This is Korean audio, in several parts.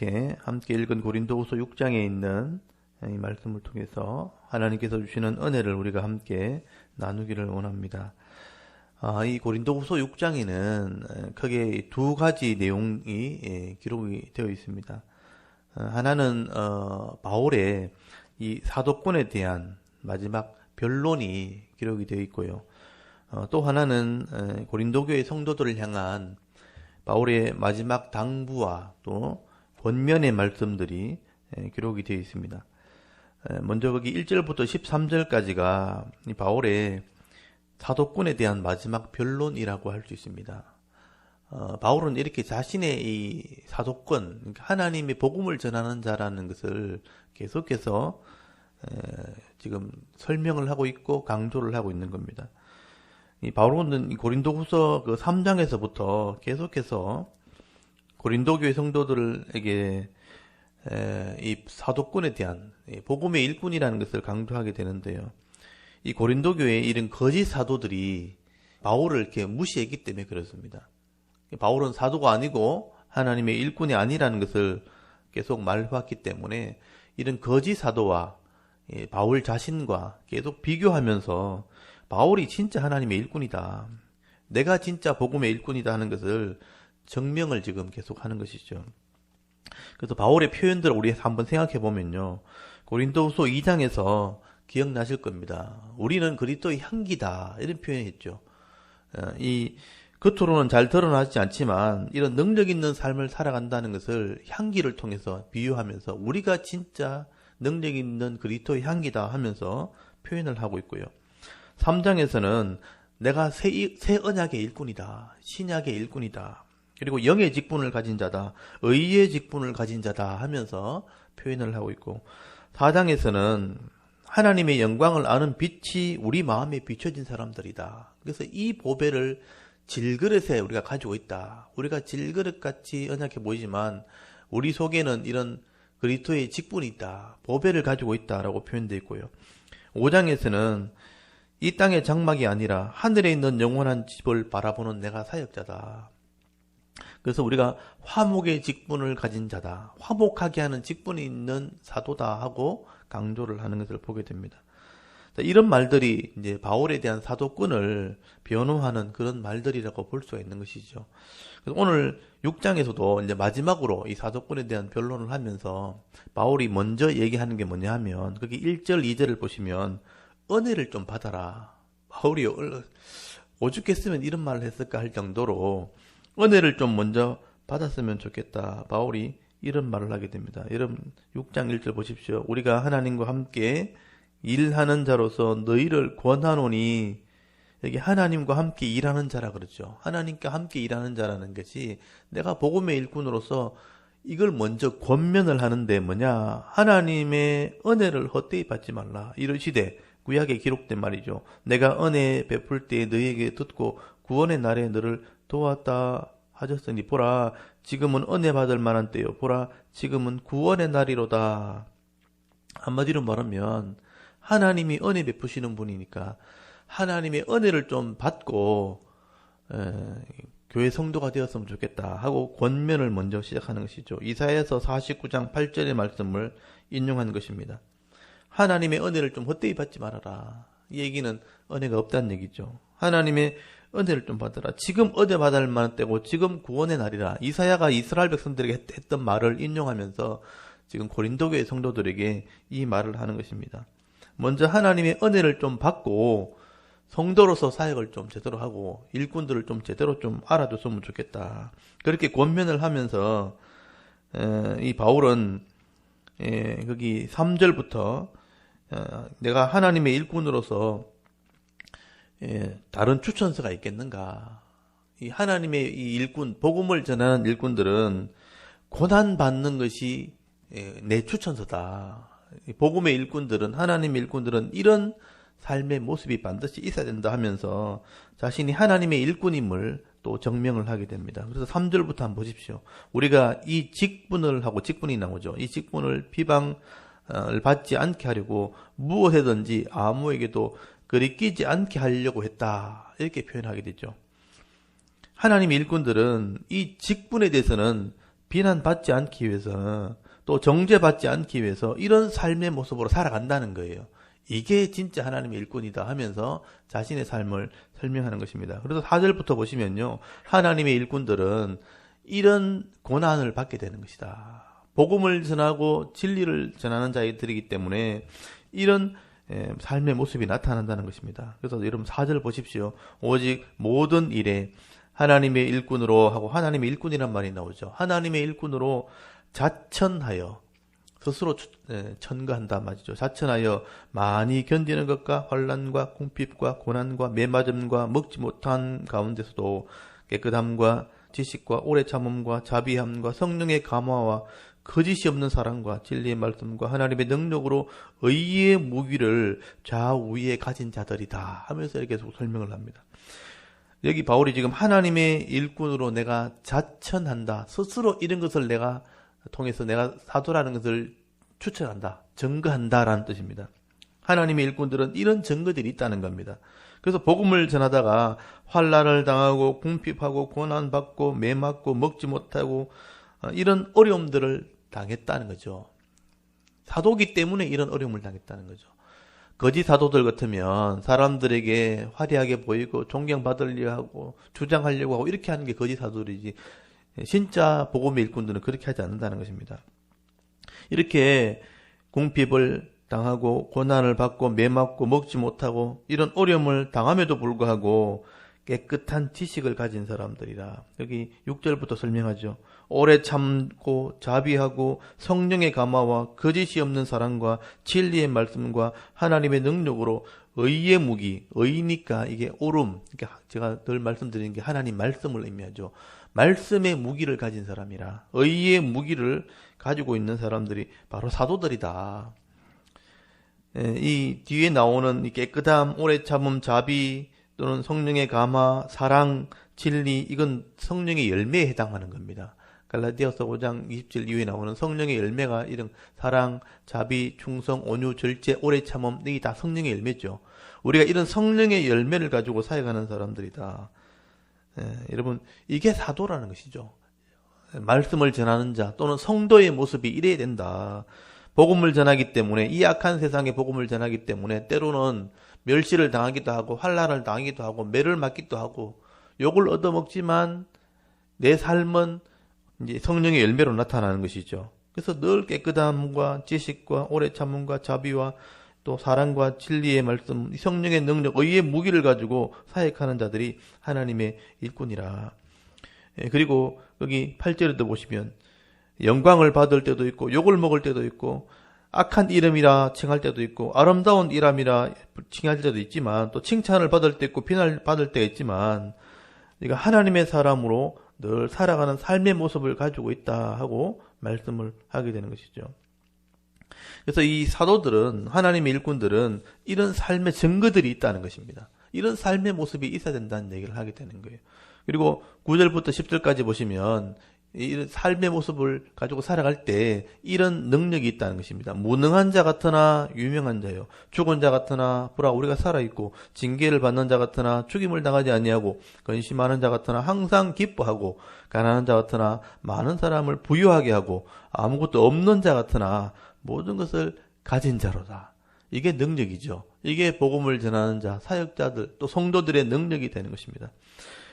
이렇게 함께 읽은 고린도후서 6장에 있는 이 말씀을 통해서 하나님께서 주시는 은혜를 우리가 함께 나누기를 원합니다. 이 고린도후서 6장에는 크게 두 가지 내용이 기록이 되어 있습니다. 하나는 바울의 이 사도권에 대한 마지막 변론이 기록이 되어 있고요. 또 하나는 고린도 교회 성도들을 향한 바울의 마지막 당부와 또 권면의 말씀들이 기록이 되어 있습니다. 먼저 거기 1절부터 13절까지가 바울의 사도권에 대한 마지막 변론이라고 할 수 있습니다. 바울은 이렇게 자신의 이 사도권, 하나님의 복음을 전하는 자라는 것을 계속해서 지금 설명을 하고 있고 강조를 하고 있는 겁니다. 이 바울은 고린도후서 그 3장에서부터 계속해서 고린도 교회 성도들에게 이 사도권에 대한 복음의 일꾼이라는 것을 강조하게 되는데요. 이 고린도 교회에 이런 거짓 사도들이 바울을 이렇게 무시했기 때문에 그렇습니다. 바울은 사도가 아니고 하나님의 일꾼이 아니라는 것을 계속 말해왔기 때문에 이런 거짓 사도와 바울 자신과 계속 비교하면서 바울이 진짜 하나님의 일꾼이다, 내가 진짜 복음의 일꾼이다 하는 것을 증명을 지금 계속 하는 것이죠. 그래서 바울의 표현들을 우리 한번 생각해 보면요, 고린도후서 2장에서 기억나실 겁니다. 우리는 그리스도의 향기다, 이런 표현했죠. 이 겉으로는 잘 드러나지 않지만 이런 능력 있는 삶을 살아간다는 것을 향기를 통해서 비유하면서 우리가 진짜 능력 있는 그리스도의 향기다 하면서 표현을 하고 있고요. 3장에서는 내가 새 언약의 일꾼이다, 신약의 일꾼이다, 그리고 영의 직분을 가진 자다, 의의 직분을 가진 자다 하면서 표현을 하고 있고, 4장에서는 하나님의 영광을 아는 빛이 우리 마음에 비춰진 사람들이다. 그래서 이 보배를 질그릇에 우리가 가지고 있다. 우리가 질그릇같이 언약해 보이지만 우리 속에는 이런 그리스도의 직분이 있다, 보배를 가지고 있다라고 표현되어 있고요. 5장에서는 이 땅의 장막이 아니라 하늘에 있는 영원한 집을 바라보는 내가 사역자다. 그래서 우리가 화목의 직분을 가진 자다, 화목하게 하는 직분이 있는 사도다 하고 강조를 하는 것을 보게 됩니다. 이런 말들이 이제 바울에 대한 사도권을 변호하는 그런 말들이라고 볼 수가 있는 것이죠. 그래서 오늘 6장에서도 이제 마지막으로 이 사도권에 대한 변론을 하면서 바울이 먼저 얘기하는 게 뭐냐 하면, 거기 1절, 2절을 보시면 은혜를 좀 받아라. 바울이 오죽했으면 이런 말을 했을까 할 정도로 은혜를 좀 먼저 받았으면 좋겠다, 바울이 이런 말을 하게 됩니다. 여러분 6장 1절 보십시오. 우리가 하나님과 함께 일하는 자로서 너희를 권하노니, 여기 하나님과 함께 일하는 자라 그러죠. 하나님과 함께 일하는 자라는 것이 내가 복음의 일꾼으로서 이걸 먼저 권면을 하는데 뭐냐, 하나님의 은혜를 헛되이 받지 말라 이러시되, 구약에 기록된 말이죠. 내가 은혜 베풀 때에 너희에게 듣고 구원의 날에 너를 도왔다 하셨으니 보라, 지금은 은혜 받을 만한 때요, 보라 지금은 구원의 날이로다. 한마디로 말하면 하나님이 은혜 베푸시는 분이니까 하나님의 은혜를 좀 받고 교회 성도가 되었으면 좋겠다 하고 권면을 먼저 시작하는 것이죠. 이사야서 49장 8절의 말씀을 인용한 것입니다. 하나님의 은혜를 좀 헛되이 받지 말아라. 이 얘기는 은혜가 없다는 얘기죠. 하나님의 은혜를 좀 받아라. 지금 은혜 받을 만한 때고 지금 구원의 날이라. 이사야가 이스라엘 백성들에게 했던 말을 인용하면서 지금 고린도 교회 성도들에게 이 말을 하는 것입니다. 먼저 하나님의 은혜를 좀 받고 성도로서 사역을 좀 제대로 하고 일꾼들을 좀 제대로 좀 알아줬으면 좋겠다. 그렇게 권면을 하면서 이 바울은 거기 3절부터 내가 하나님의 일꾼으로서 다른 추천서가 있겠는가. 이 하나님의 이 일꾼, 복음을 전하는 일꾼들은 고난받는 것이 내 추천서다. 복음의 일꾼들은, 하나님의 일꾼들은 이런 삶의 모습이 반드시 있어야 된다 하면서 자신이 하나님의 일꾼임을 또 증명을 하게 됩니다. 그래서 3절부터 한번 보십시오. 우리가 이 직분을 하고, 직분이 나오죠. 이 직분을 비방을 받지 않게 하려고 무엇이든지 아무에게도 그리 끼지 않게 하려고 했다, 이렇게 표현하게 되죠. 하나님의 일꾼들은 이 직분에 대해서는 비난받지 않기 위해서 또 정죄받지 않기 위해서 이런 삶의 모습으로 살아간다는 거예요. 이게 진짜 하나님의 일꾼이다 하면서 자신의 삶을 설명하는 것입니다. 그래서 4절부터 보시면요. 하나님의 일꾼들은 이런 고난을 받게 되는 것이다. 복음을 전하고 진리를 전하는 자들이기 때문에 이런 삶의 모습이 나타난다는 것입니다. 그래서 여러분 4절 보십시오. 오직 모든 일에 하나님의 일꾼으로 하고 하나님의 일꾼이란 말이 나오죠. 하나님의 일꾼으로 자천하여 스스로 천가한다 말이죠. 자천하여 많이 견디는 것과 환난과 궁핍과 고난과 매맞음과 먹지 못한 가운데서도 깨끗함과 지식과 오래 참음과 자비함과 성령의 감화와 거짓이 없는 사랑과 진리의 말씀과 하나님의 능력으로 의의 무기를 좌우에 가진 자들이다 하면서 이렇게 계속 설명을 합니다. 여기 바울이 지금 하나님의 일꾼으로 내가 자천한다. 스스로 이런 것을 내가 통해서 내가 사도라는 것을 추천한다. 증거한다라는 뜻입니다. 하나님의 일꾼들은 이런 증거들이 있다는 겁니다. 그래서 복음을 전하다가 환난을 당하고 궁핍하고 고난받고 매맞고 먹지 못하고 이런 어려움들을 당했다는 거죠. 사도기 때문에 이런 어려움을 당했다는 거죠. 거짓 사도들 같으면 사람들에게 화려하게 보이고 존경받으려 하고 주장하려고 하고 이렇게 하는 게 거짓 사도들이지 진짜 복음의 일꾼들은 그렇게 하지 않는다는 것입니다. 이렇게 궁핍을 당하고 고난을 받고 매맞고 먹지 못하고 이런 어려움을 당함에도 불구하고 깨끗한 지식을 가진 사람들이라. 여기 6절부터 설명하죠. 오래 참고 자비하고 성령의 감화와 거짓이 없는 사랑과 진리의 말씀과 하나님의 능력으로 의의 무기, 의니까 이게 옳음, 그러니까 제가 늘 말씀드리는 게 하나님 말씀을 의미하죠. 말씀의 무기를 가진 사람이라. 의의 무기를 가지고 있는 사람들이 바로 사도들이다. 이 뒤에 나오는 이 깨끗함, 오래 참음, 자비 또는 성령의 감화, 사랑, 진리 이건 성령의 열매에 해당하는 겁니다. 갈라디아서 5장 20절 이후에 나오는 성령의 열매가 이런 사랑, 자비, 충성, 온유, 절제, 오래 참음 이게 다 성령의 열매죠. 우리가 이런 성령의 열매를 가지고 사역하는 사람들이다. 여러분 이게 사도라는 것이죠. 말씀을 전하는 자 또는 성도의 모습이 이래야 된다. 복음을 전하기 때문에 이 악한 세상에 복음을 전하기 때문에 때로는 멸시를 당하기도 하고 환난을 당하기도 하고 매를 맞기도 하고 욕을 얻어먹지만 내 삶은 이제 성령의 열매로 나타나는 것이죠. 그래서 늘 깨끗함과 지식과 오래 참음과 자비와 또 사랑과 진리의 말씀, 성령의 능력, 의의 무기를 가지고 사역하는 자들이 하나님의 일꾼이라. 그리고 여기 8절에도 보시면 영광을 받을 때도 있고 욕을 먹을 때도 있고 악한 이름이라 칭할 때도 있고 아름다운 이름이라 칭할 때도 있지만 또 칭찬을 받을 때 있고 비난을 받을 때가 있지만 그러니까 하나님의 사람으로 늘 살아가는 삶의 모습을 가지고 있다 하고 말씀을 하게 되는 것이죠. 그래서 이 사도들은 하나님의 일꾼들은 이런 삶의 증거들이 있다는 것입니다. 이런 삶의 모습이 있어야 된다는 얘기를 하게 되는 거예요. 그리고 9절부터 10절까지 보시면 이런 삶의 모습을 가지고 살아갈 때 이런 능력이 있다는 것입니다. 무능한 자 같으나 유명한 자요. 죽은 자 같으나 보라 우리가 살아있고 징계를 받는 자 같으나 죽임을 당하지 아니하고 근심하는 자 같으나 항상 기뻐하고 가난한 자 같으나 많은 사람을 부유하게 하고 아무것도 없는 자 같으나 모든 것을 가진 자로다. 이게 능력이죠. 이게 복음을 전하는 자, 사역자들 또 성도들의 능력이 되는 것입니다.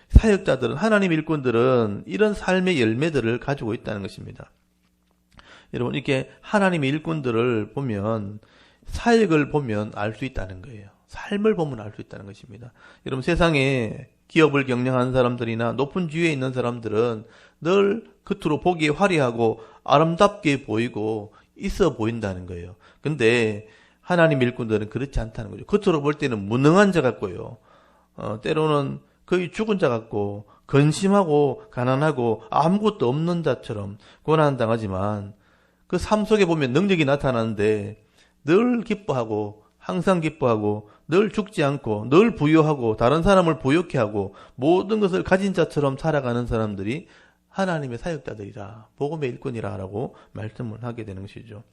사역자들은 하나님 일꾼들은 이런 삶의 열매들을 가지고 있다는 것입니다. 여러분 이렇게 하나님의 일꾼들을 보면 사역을 보면 알 수 있다는 거예요. 삶을 보면 알 수 있다는 것입니다. 여러분 세상에 기업을 경영하는 사람들이나 높은 지위에 있는 사람들은 늘 겉으로 보기에 화려하고 아름답게 보이고 있어 보인다는 거예요. 근데 하나님 일꾼들은 그렇지 않다는 거죠. 겉으로 볼 때는 무능한 자 같고요. 때로는 거의 죽은 자 같고 근심하고 가난하고 아무것도 없는 자처럼 고난당하지만 그 삶 속에 보면 능력이 나타나는데 늘 기뻐하고 항상 기뻐하고 늘 죽지 않고 늘 부유하고 다른 사람을 부유케 하고 모든 것을 가진 자처럼 살아가는 사람들이 하나님의 사역자들이라 복음의 일꾼이라고 말씀을 하게 되는 것이죠.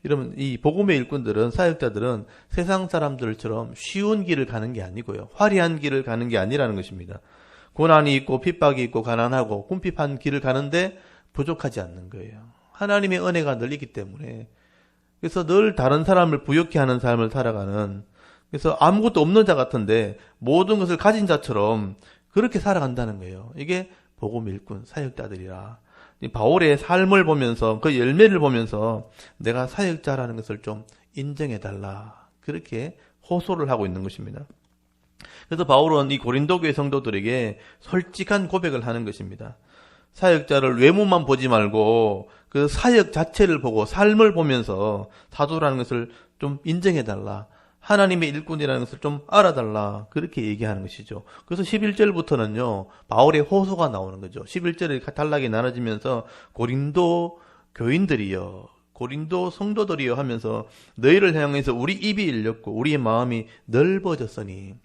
여러분 이 복음의 일꾼들은 사역자들은 세상 사람들처럼 쉬운 길을 가는 게 아니고요. 화려한 길을 가는 게 아니라는 것입니다. 고난이 있고 핍박이 있고 가난하고 궁핍한 길을 가는데 부족하지 않는 거예요. 하나님의 은혜가 늘 있기 때문에. 그래서 늘 다른 사람을 부욕해 하는 삶을 살아가는, 그래서 아무것도 없는 자 같은데 모든 것을 가진 자처럼 그렇게 살아간다는 거예요. 이게 복음의 일꾼, 사역자들이라. 바울의 삶을 보면서, 그 열매를 보면서 내가 사역자라는 것을 좀 인정해달라, 그렇게 호소를 하고 있는 것입니다. 그래서 바울은 이 고린도 교회 성도들에게 솔직한 고백을 하는 것입니다. 사역자를 외모만 보지 말고 그 사역 자체를 보고 삶을 보면서 사도라는 것을 좀 인정해달라, 하나님의 일꾼이라는 것을 좀 알아달라, 그렇게 얘기하는 것이죠. 그래서 11절부터는요 바울의 호소가 나오는 거죠. 11절에 단락이 나눠지면서 고린도 교인들이여, 고린도 성도들이여 하면서 너희를 향해서 우리 입이 열렸고 우리의 마음이 넓어졌으니,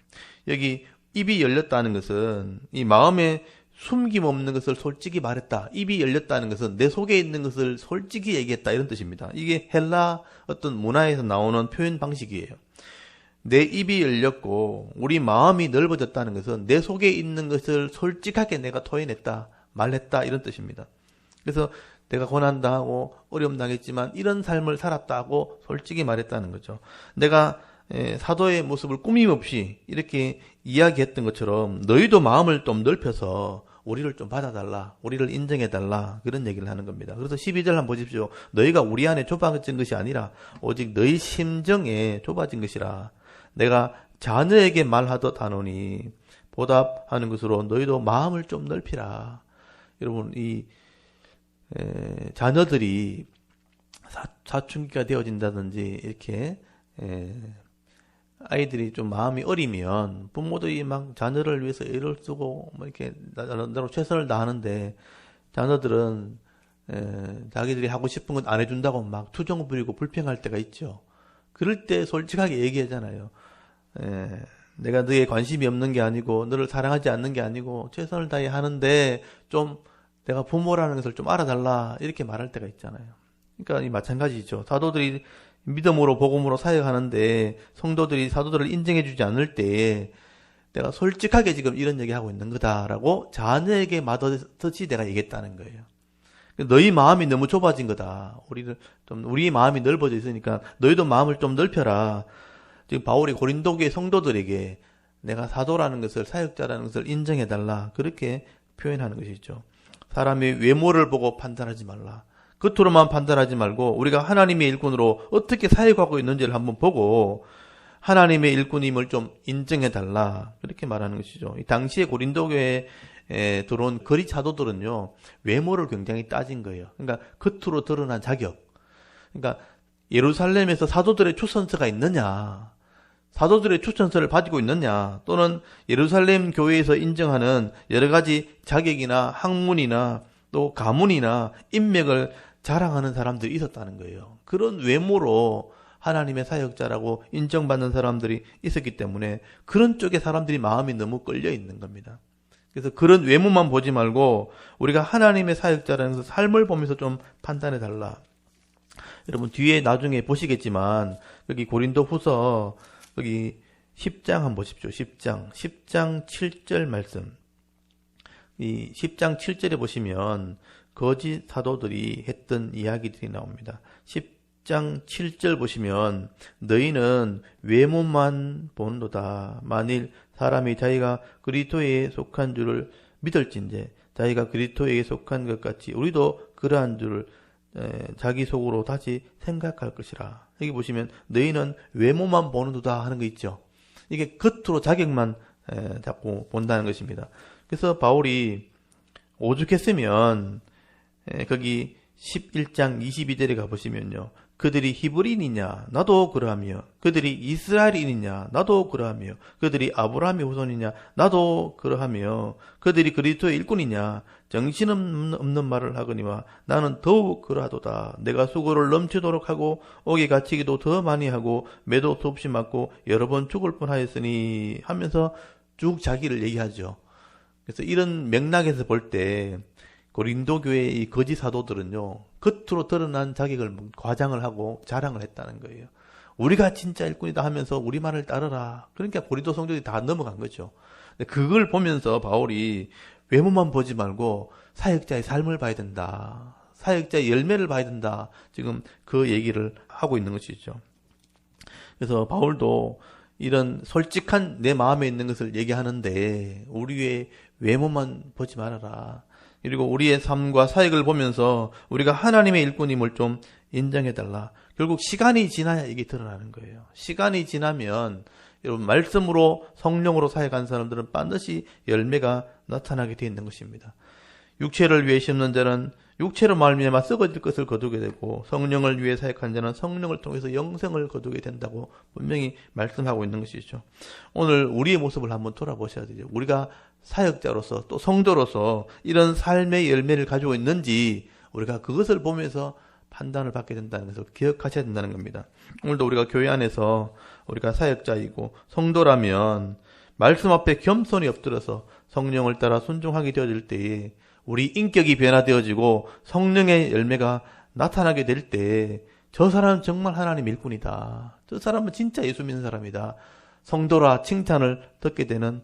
여기 입이 열렸다는 것은 이 마음에 숨김없는 것을 솔직히 말했다. 입이 열렸다는 것은 내 속에 있는 것을 솔직히 얘기했다, 이런 뜻입니다. 이게 헬라 어떤 문화에서 나오는 표현 방식이에요. 내 입이 열렸고 우리 마음이 넓어졌다는 것은 내 속에 있는 것을 솔직하게 내가 토해냈다, 말했다, 이런 뜻입니다. 그래서 내가 고난 당하고 어려움 당했지만 이런 삶을 살았다고 솔직히 말했다는 거죠. 내가 사도의 모습을 꾸밈 없이 이렇게 이야기했던 것처럼 너희도 마음을 좀 넓혀서 우리를 좀 받아달라, 우리를 인정해달라, 그런 얘기를 하는 겁니다. 그래서 12절 한번 보십시오. 너희가 우리 안에 좁아진 것이 아니라 오직 너희 심정에 좁아진 것이라. 내가 자녀에게 말하듯 하노니 보답하는 것으로 너희도 마음을 좀 넓히라. 여러분, 이 자녀들이 사춘기가 되어진다든지 이렇게 아이들이 좀 마음이 어리면 부모들이 막 자녀를 위해서 애를 쓰고 뭐 이렇게 나름대로 최선을 다하는데, 자녀들은 자기들이 하고 싶은 건 안 해준다고 막 투정 부리고 불평할 때가 있죠. 그럴 때 솔직하게 얘기하잖아요. 내가 너에 관심이 없는 게 아니고 너를 사랑하지 않는 게 아니고 최선을 다해 하는데 좀 내가 부모라는 것을 좀 알아달라, 이렇게 말할 때가 있잖아요. 그러니까 이 마찬가지죠. 사도들이 믿음으로 복음으로 사역하는데 성도들이 사도들을 인정해주지 않을 때 내가 솔직하게 지금 이런 얘기하고 있는 거다라고 자녀에게 말하듯이 내가 얘기했다는 거예요. 너희 마음이 너무 좁아진 거다. 우리 마음이 넓어져 있으니까 너희도 마음을 좀 넓혀라. 지금 바울이 고린도 교회 성도들에게 내가 사도라는 것을, 사역자라는 것을 인정해달라, 그렇게 표현하는 것이죠. 사람이 외모를 보고 판단하지 말라. 겉으로만 판단하지 말고 우리가 하나님의 일꾼으로 어떻게 사역하고 있는지를 한번 보고 하나님의 일꾼임을 좀 인정해달라, 그렇게 말하는 것이죠. 이 당시에 고린도 교회에 들어온 거리 사도들은요 외모를 굉장히 따진 거예요. 그러니까 겉으로 드러난 자격, 그러니까 예루살렘에서 사도들의 추천서가 있느냐, 사도들의 추천서를 가지고 있느냐, 또는 예루살렘 교회에서 인정하는 여러 가지 자격이나 학문이나 또 가문이나 인맥을 자랑하는 사람들이 있었다는 거예요. 그런 외모로 하나님의 사역자라고 인정받는 사람들이 있었기 때문에 그런 쪽에 사람들이 마음이 너무 끌려 있는 겁니다. 그래서 그런 외모만 보지 말고 우리가 하나님의 사역자라는 삶을 보면서 좀 판단해 달라. 여러분 뒤에 나중에 보시겠지만 여기 고린도 후서 여기 10장 한번 보십시오. 10장 7절 말씀. 이 10장 7절에 보시면 거짓 사도들이 했던 이야기들이 나옵니다. 10장 7절 보시면 너희는 외모만 보는도다. 만일 사람이 자기가 그리스도에 속한 줄을 믿을진대 자기가 그리스도에 속한 것 같이 우리도 그러한 줄을 자기 속으로 다시 생각할 것이라. 여기 보시면 너희는 외모만 보는도다 하는 거 있죠. 이게 겉으로 자격만 자꾸 본다는 것입니다. 그래서 바울이 오죽했으면 거기 11장 22절에 가보시면요. 그들이 히브리인이냐 나도 그러하며 그들이 이스라엘인이냐 나도 그러하며 그들이 아브라함의 후손이냐 나도 그러하며 그들이 그리스도의 일꾼이냐 정신없는 말을 하거니와 나는 더욱 그러하도다. 내가 수고를 넘치도록 하고 옥에 갇히기도 더 많이 하고 매도 수없이 맞고 여러 번 죽을 뻔하였으니 하면서 쭉 자기를 얘기하죠. 그래서 이런 맥락에서 볼 때 고린도 교회의 이 거짓 사도들은요 겉으로 드러난 자격을 과장을 하고 자랑을 했다는 거예요. 우리가 진짜 일꾼이다 하면서 우리 말을 따르라. 그러니까 고린도 성도들이 다 넘어간 거죠. 그걸 보면서 바울이 외모만 보지 말고 사역자의 삶을 봐야 된다. 사역자의 열매를 봐야 된다. 지금 그 얘기를 하고 있는 것이죠. 그래서 바울도 이런 솔직한 내 마음에 있는 것을 얘기하는데 우리의 외모만 보지 말아라. 그리고 우리의 삶과 사역을 보면서 우리가 하나님의 일꾼임을 좀 인정해달라. 결국 시간이 지나야 이게 드러나는 거예요. 시간이 지나면 여러분 말씀으로 성령으로 사역한 사람들은 반드시 열매가 나타나게 되어 있는 것입니다. 육체를 위해 심는 자는 육체로 말미암아 썩어질 것을 거두게 되고 성령을 위해 사역한 자는 성령을 통해서 영생을 거두게 된다고 분명히 말씀하고 있는 것이죠. 오늘 우리의 모습을 한번 돌아보셔야 되죠. 우리가 사역자로서 또 성도로서 이런 삶의 열매를 가지고 있는지 우리가 그것을 보면서 판단을 받게 된다는 것을 기억하셔야 된다는 겁니다. 오늘도 우리가 교회 안에서 우리가 사역자이고 성도라면 말씀 앞에 겸손히 엎드려서 성령을 따라 순종하게 되어질 때에 우리 인격이 변화되어지고 성령의 열매가 나타나게 될 때 저 사람은 정말 하나님 일꾼이다. 저 사람은 진짜 예수 믿는 사람이다. 성도라 칭찬을 듣게 되는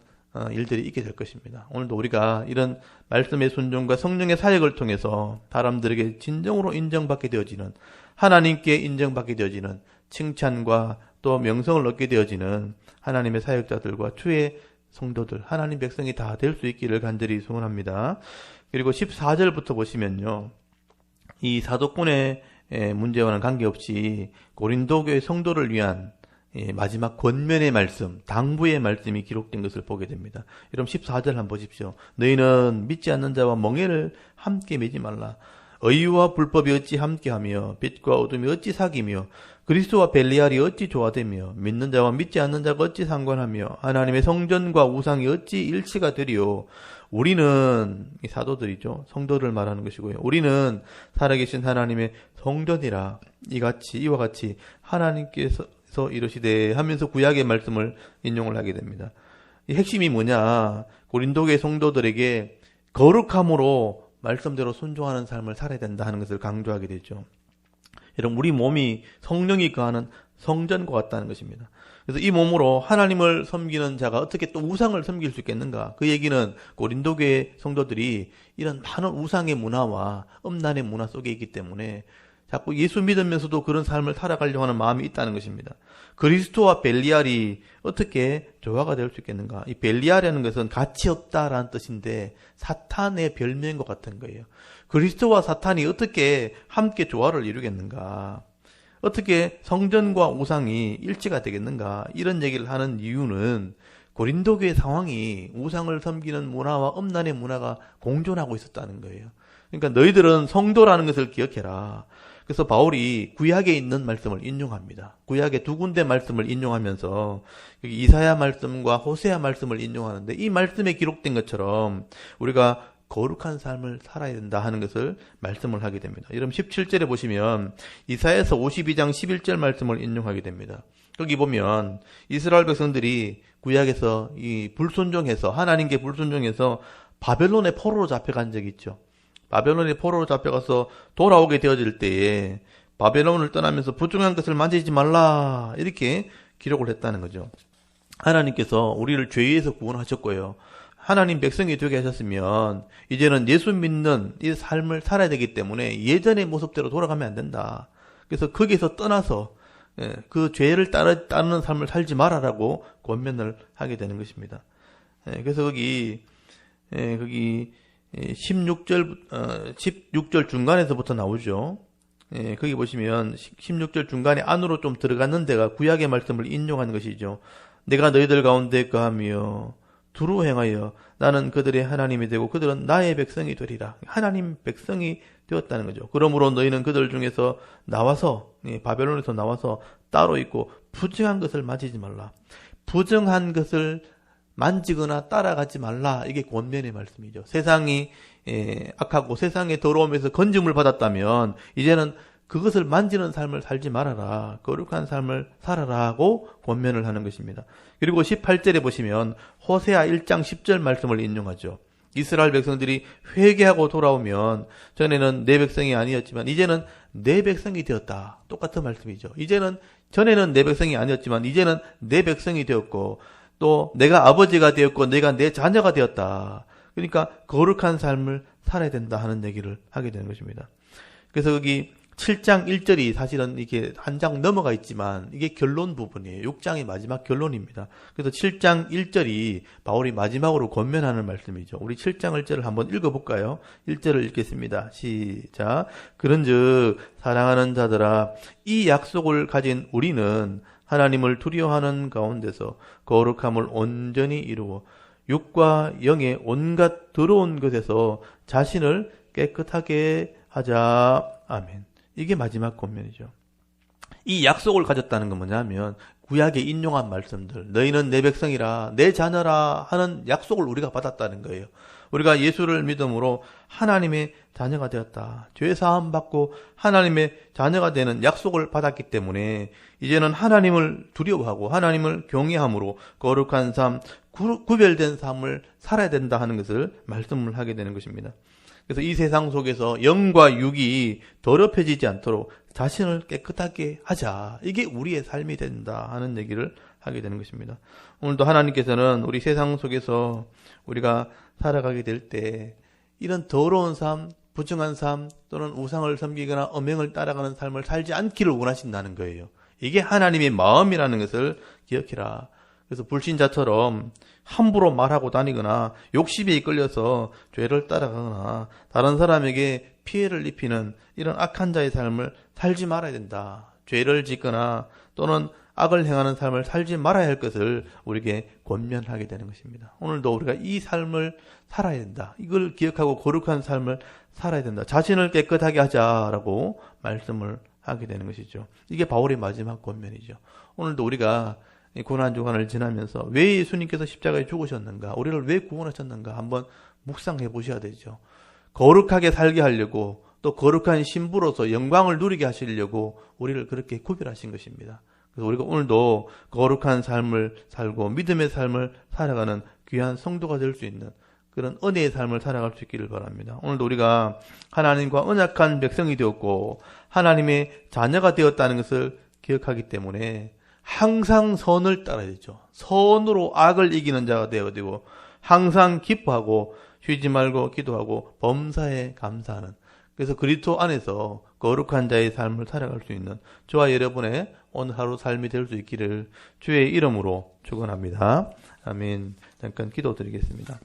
일들이 있게 될 것입니다. 오늘도 우리가 이런 말씀의 순종과 성령의 사역을 통해서 사람들에게 진정으로 인정받게 되어지는 하나님께 인정받게 되어지는 칭찬과 또 명성을 얻게 되어지는 하나님의 사역자들과 주의 성도들, 하나님 백성이 다 될 수 있기를 간절히 소원합니다. 그리고 14절부터 보시면요. 이 사도권의 문제와는 관계없이 고린도 교회 성도를 위한 마지막 권면의 말씀, 당부의 말씀이 기록된 것을 보게 됩니다. 여러분 14절 한번 보십시오. 너희는 믿지 않는 자와 멍에를 함께 매지 말라. 의와 불법이 어찌 함께하며 빛과 어둠이 어찌 사귀며 그리스도와 벨리알이 어찌 조화되며 믿는 자와 믿지 않는 자가 어찌 상관하며 하나님의 성전과 우상이 어찌 일치가 되리요. 우리는 이 사도들이죠. 성도를 말하는 것이고요. 우리는 살아계신 하나님의 성전이라 이와 같이 하나님께서 이르시되 하면서 구약의 말씀을 인용을 하게 됩니다. 이 핵심이 뭐냐? 고린도교의 성도들에게 거룩함으로 말씀대로 순종하는 삶을 살아야 된다 하는 것을 강조하게 되죠. 여러분 우리 몸이 성령이 거하는 성전과 같다는 것입니다. 그래서 이 몸으로 하나님을 섬기는 자가 어떻게 또 우상을 섬길 수 있겠는가? 그 얘기는 고린도교의 성도들이 이런 많은 우상의 문화와 음란의 문화 속에 있기 때문에 자꾸 예수 믿으면서도 그런 삶을 살아가려고 하는 마음이 있다는 것입니다. 그리스도와 벨리알이 어떻게 조화가 될 수 있겠는가? 이 벨리알이라는 것은 가치 없다라는 뜻인데 사탄의 별명인 것 같은 거예요. 그리스도와 사탄이 어떻게 함께 조화를 이루겠는가? 어떻게 성전과 우상이 일치가 되겠는가? 이런 얘기를 하는 이유는 고린도교의 상황이 우상을 섬기는 문화와 음란의 문화가 공존하고 있었다는 거예요. 그러니까 너희들은 성도라는 것을 기억해라. 그래서 바울이 구약에 있는 말씀을 인용합니다. 구약의 두 군데 말씀을 인용하면서 이사야 말씀과 호세아 말씀을 인용하는데 이 말씀에 기록된 것처럼 우리가 거룩한 삶을 살아야 된다 하는 것을 말씀을 하게 됩니다. 여러분 17절에 보시면 이사야서 52장 11절 말씀을 인용하게 됩니다. 여기 보면 이스라엘 백성들이 구약에서 이 불순종해서 하나님께 불순종해서 바벨론의 포로로 잡혀간 적이 있죠. 바벨론의 포로로 잡혀가서 돌아오게 되어질 때에 바벨론을 떠나면서 부정한 것을 만지지 말라 이렇게 기록을 했다는 거죠. 하나님께서 우리를 죄에서 구원하셨고요. 하나님 백성이 되게 하셨으면 이제는 예수 믿는 이 삶을 살아야 되기 때문에 예전의 모습대로 돌아가면 안 된다. 그래서 거기서 떠나서 그 죄를 따르는 삶을 살지 말아라고 권면을 하게 되는 것입니다. 그래서 거기 16절 중간에서부터 나오죠. 거기 보시면 16절 중간에 안으로 좀 들어갔는 데가 구약의 말씀을 인용한 것이죠. 내가 너희들 가운데 거하며 두루 행하여 나는 그들의 하나님이 되고 그들은 나의 백성이 되리라. 하나님 백성이 되었다는 거죠. 그러므로 너희는 그들 중에서 나와서 바벨론에서 나와서 따로 있고 부정한 것을 만지지 말라. 부정한 것을 만지거나 따라가지 말라. 이게 권면의 말씀이죠. 세상이 악하고 세상의 더러움에서 건짐을 받았다면 이제는 그것을 만지는 삶을 살지 말아라. 거룩한 삶을 살아라 하고 권면을 하는 것입니다. 그리고 18절에 보시면 호세아 1장 10절 말씀을 인용하죠. 이스라엘 백성들이 회개하고 돌아오면 전에는 내 백성이 아니었지만 이제는 내 백성이 되었다. 똑같은 말씀이죠. 전에는 내 백성이 아니었지만 이제는 내 백성이 되었고 또 내가 아버지가 되었고 내가 내 자녀가 되었다. 그러니까 거룩한 삶을 살아야 된다 하는 얘기를 하게 되는 것입니다. 그래서 여기 7장 1절이 사실은 이게 한 장 넘어가 있지만 이게 결론 부분이에요. 6장의 마지막 결론입니다. 그래서 7장 1절이 바울이 마지막으로 권면하는 말씀이죠. 우리 7장 1절을 한번 읽어볼까요? 1절을 읽겠습니다. 시작. 그런즉 사랑하는 자들아, 이 약속을 가진 우리는 하나님을 두려워하는 가운데서 거룩함을 온전히 이루어 육과 영의 온갖 더러운 것에서 자신을 깨끗하게 하자. 아멘. 이게 마지막 권면이죠. 이 약속을 가졌다는 건 뭐냐면 구약에 인용한 말씀들, 너희는 내 백성이라 내 자녀라 하는 약속을 우리가 받았다는 거예요. 우리가 예수를 믿음으로 하나님의 자녀가 되었다. 죄 사함 받고 하나님의 자녀가 되는 약속을 받았기 때문에 이제는 하나님을 두려워하고 하나님을 경외함으로 거룩한 삶, 구별된 삶을 살아야 된다 하는 것을 말씀을 하게 되는 것입니다. 그래서 이 세상 속에서 영과 육이 더럽혀지지 않도록 자신을 깨끗하게 하자. 이게 우리의 삶이 된다 하는 얘기를 하게 되는 것입니다. 오늘도 하나님께서는 우리 세상 속에서 우리가 살아가게 될 때 이런 더러운 삶, 부정한 삶 또는 우상을 섬기거나 음행을 따라가는 삶을 살지 않기를 원하신다는 거예요. 이게 하나님의 마음이라는 것을 기억해라. 그래서 불신자처럼 함부로 말하고 다니거나 욕심에 이끌려서 죄를 따라가거나 다른 사람에게 피해를 입히는 이런 악한 자의 삶을 살지 말아야 된다. 죄를 짓거나 또는 악을 행하는 삶을 살지 말아야 할 것을 우리에게 권면하게 되는 것입니다. 오늘도 우리가 이 삶을 살아야 된다. 이걸 기억하고 거룩한 삶을 살아야 된다. 자신을 깨끗하게 하자라고 말씀을 하게 되는 것이죠. 이게 바울의 마지막 권면이죠. 오늘도 우리가 고난주간을 지나면서 왜 예수님께서 십자가에 죽으셨는가, 우리를 왜 구원하셨는가 한번 묵상해 보셔야 되죠. 거룩하게 살게 하려고 또 거룩한 신부로서 영광을 누리게 하시려고 우리를 그렇게 구별하신 것입니다. 그래서 우리가 오늘도 거룩한 삶을 살고 믿음의 삶을 살아가는 귀한 성도가 될 수 있는 그런 은혜의 삶을 살아갈 수 있기를 바랍니다. 오늘도 우리가 하나님과 언약한 백성이 되었고 하나님의 자녀가 되었다는 것을 기억하기 때문에 항상 선을 따라야 되죠. 선으로 악을 이기는 자가 되어야 되고 항상 기뻐하고 쉬지 말고 기도하고 범사에 감사하는, 그래서 그리스도 안에서 거룩한 자의 삶을 살아갈 수 있는 저와 여러분의 오늘 하루 삶이 될 수 있기를 주의 이름으로 축원합니다. 아멘. 잠깐 기도드리겠습니다.